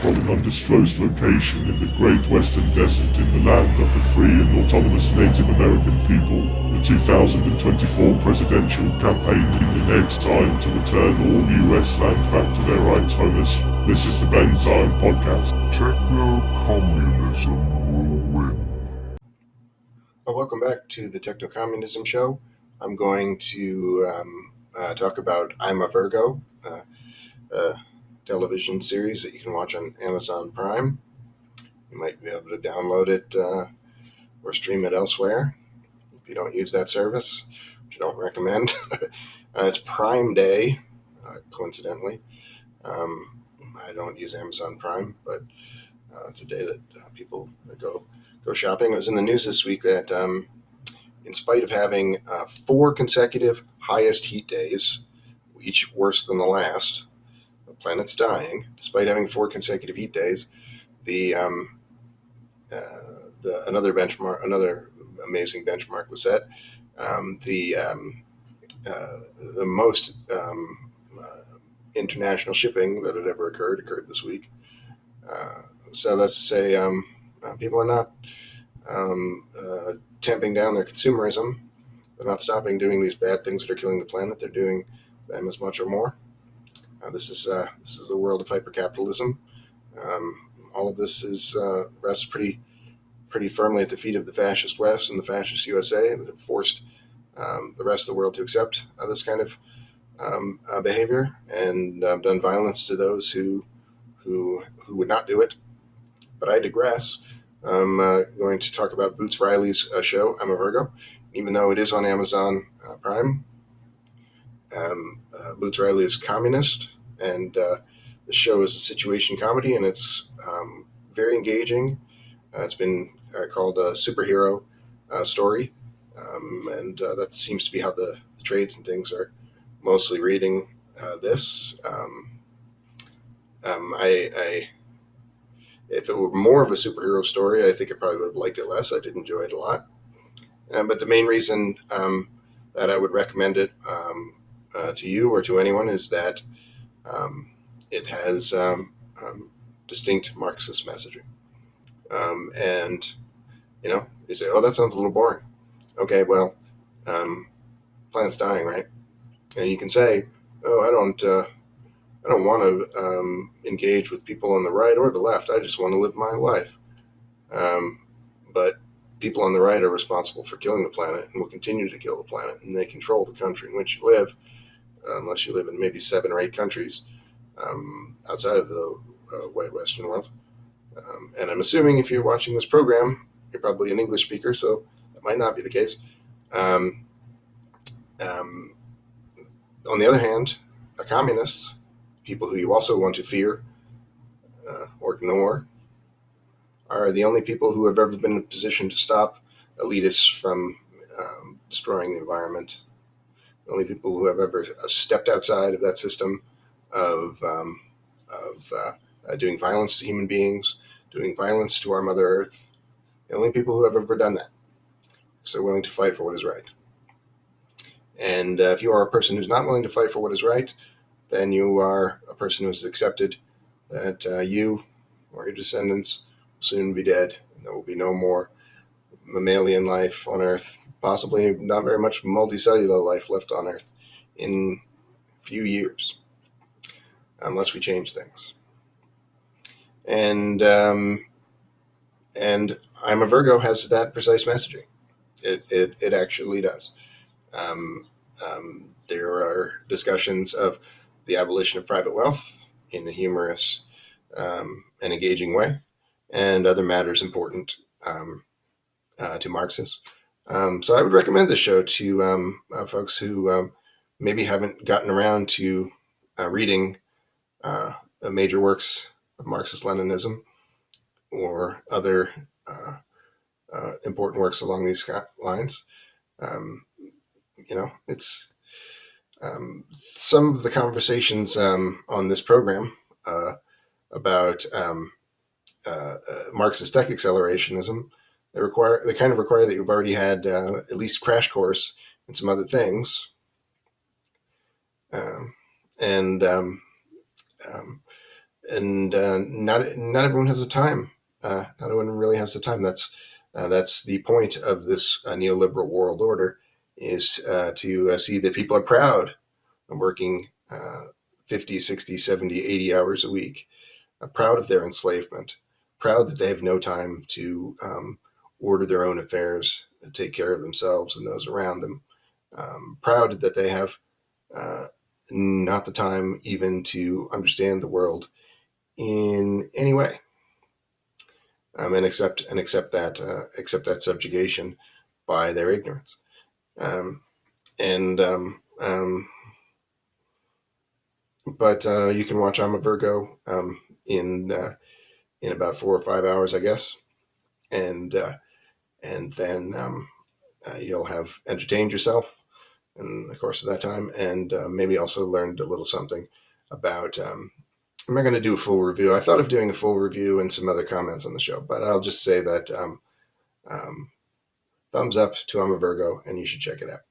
from an undisclosed location in the Great Western Desert in the land of the free and autonomous Native American people. The 2024 presidential campaign in it's time to return all US land back to their rights owners. This is the Ben Zion Podcast. Techno-Communism will win. Well, welcome back to the Techno-Communism show. I'm going to talk about I'm a Virgo, a television series that you can watch on Amazon Prime. You might be able to download it or stream it elsewhere if you don't use that service, which I don't recommend. It's Prime Day, coincidentally. I don't use Amazon Prime, but it's a day that people go shopping. It was in the news this week that in spite of having 4 consecutive highest heat days, each worse than the last, the planet's dying. Despite having 4 consecutive heat days, another amazing benchmark was set. The most international shipping that had ever occurred this week. So that's to say, people are not tamping down their consumerism. They're not stopping doing these bad things that are killing the planet. They're doing them as much or more. This is the world of hypercapitalism. All of this rests pretty firmly at the feet of the fascist West and the fascist USA that have forced the rest of the world to accept this kind of behavior and done violence to those who would not do it. But I digress. I'm going to talk about Boots Riley's show, I'm a Virgo. Even though it is on Amazon Prime, Boots Riley is communist, and the show is a situation comedy, and it's very engaging. It's been called a superhero story, and that seems to be how the trades and things are mostly reading this. If it were more of a superhero story, I think I probably would have liked it less. I did enjoy it a lot. But the main reason that I would recommend it to you or to anyone is that it has distinct Marxist messaging. And, you say, oh, that sounds a little boring. Okay, well, planet's dying, right? And you can say, oh, I don't want to engage with people on the right or the left. I just want to live my life. But people on the right are responsible for killing the planet and will continue to kill the planet, and they control the country in which you live, unless you live in maybe 7 or 8 countries outside of the white Western world. And I'm assuming if you're watching this program, you're probably an English speaker, so that might not be the case. On the other hand, communists, people who you also want to fear or ignore, are the only people who have ever been in a position to stop elitists from destroying the environment. The only people who have ever stepped outside of that system of doing violence to human beings, doing violence to our Mother Earth. The only people who have ever done that. So willing to fight for what is right. And if you are a person who's not willing to fight for what is right, then you are a person who has accepted that you or your descendants will soon be dead. And there will be no more mammalian life on Earth, possibly not very much multicellular life left on Earth in a few years, unless we change things. And I'm a Virgo has that precise messaging. It actually does. There are discussions of the abolition of private wealth in a humorous and engaging way, and other matters important to Marxists. So I would recommend this show to folks who maybe haven't gotten around to reading the major works of Marxist-Leninism or other important works along these lines. It's some of the conversations on this program about Marxist tech accelerationism. They kind of require that you've already had at least crash course in some other things, and not everyone has the time. Not everyone really has the time. That's the point of this neoliberal world order, is to see that people are proud of working 50, 60, 70, 80 hours a week, proud of their enslavement, proud that they have no time to order their own affairs, take care of themselves and those around them, proud that they have uh, not the time even to understand the world in any way, and accept that subjugation by their ignorance. Um, and But you can watch I'm a Virgo in about 4 or 5 hours, I guess, and then you'll have entertained yourself in the course of that time, and maybe also learned a little something about. I'm not going to do a full review. I thought of doing a full review and some other comments on the show, but I'll just say that um, thumbs up to I'm a Virgo, and you should check it out.